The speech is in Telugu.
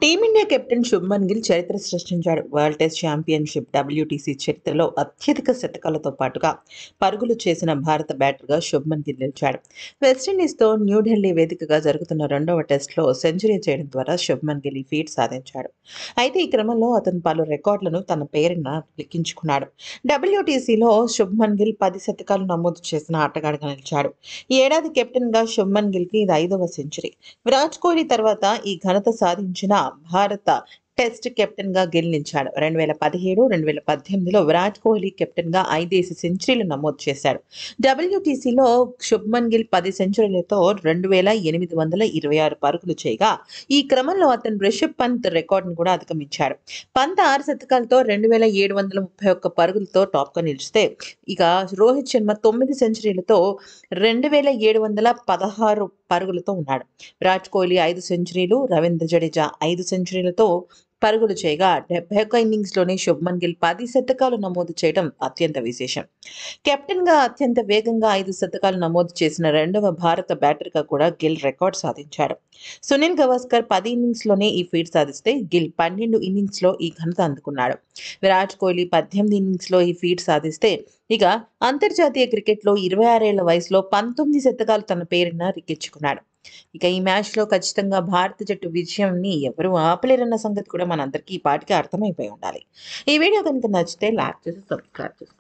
టీమిండియా కెప్టెన్ శుభ్మన్ గిల్ చరిత్ర సృష్టించాడు. వరల్డ్ టెస్ట్ ఛాంపియన్షిప్ WTC చరిత్రలో అత్యధిక శతకాలతో పాటుగా పరుగులు చేసిన భారత బ్యాటర్గా శుభ్మన్ గిల్ నిలిచాడు. వెస్టిండీస్తో న్యూఢిల్లీ వేదికగా జరుగుతున్న రెండవ టెస్టులో సెంచరీ చేయడం ద్వారా శుభ్మన్ గిల్ ఈ ఫీట్ సాధించాడు. అయితే ఈ క్రమంలో అతను పలు రికార్డులను తన పేరున లిఖించుకున్నాడు. WTCలో శుభ్మన్ గిల్ 10 శతకాలు నమోదు చేసిన ఆటగాడిగా నిలిచాడు. ఈ ఏడాది కెప్టెన్గా శుభ్మన్ గిల్కి ఇది 5వ సెంచరీ. విరాట్ కోహ్లీ తర్వాత ఈ ఘనత సాధించిన భారత టెస్ట్ కెప్టెన్గా గిల్ నిలిచాడు. 2017, 2018లో విరాట్ కోహ్లీ కెప్టెన్గా 5 సెంచరీలు నమోదు చేశాడు. WTCలో శుభ్మన్ గిల్ 10 సెంచరీలతో 2826 పరుగులు చేయగా ఈ క్రమంలో అతను రిషబ్ పంత్ రికార్డును కూడా అధిగమించాడు. పంత్ 6 శతకాలతో 2731 పరుగులతో టాప్గా నిలిస్తే ఇక రోహిత్ శర్మ 9 సెంచరీలతో 2716 పరుగులతో ఉన్నాడు. విరాట్ కోహ్లీ 5 సెంచరీలు, రవీంద్ర జడేజా 5 సెంచరీలతో పరుగులు చేయగా 71 ఇన్నింగ్స్లోనే శుభ్మన్ గిల్ 10 శతకాలు నమోదు చేయడం అత్యంత విశేషం. కెప్టెన్గా అత్యంత వేగంగా 5 శతకాలు నమోదు చేసిన రెండవ భారత బ్యాటర్గా కూడా గిల్ రికార్డు సాధించాడు. సునీల్ గవాస్కర్ 10 ఇన్నింగ్స్లోనే ఈ ఫీట్ సాధిస్తే గిల్ 12 ఇన్నింగ్స్లో ఈ ఘనత అందుకున్నాడు. విరాట్ కోహ్లీ 18 ఇన్నింగ్స్లో ఈ ఫీట్ సాధిస్తే ఇక అంతర్జాతీయ క్రికెట్లో 26 ఏళ్ల వయసులో 19 శతకాలు తన పేరున రిక్కించుకున్నాడు. ఇక ఈ మ్యాచ్లో ఖచ్చితంగా భారత జట్టు విజయాన్ని ఎవరు ఆపలేరన్న సంగతి కూడా మనందరికీ ఈ పాటికి అర్థమైపోయి ఉండాలి. ఈ వీడియో కనుక నచ్చితే లైక్ చేసి సబ్స్క్రైబ్ చేసి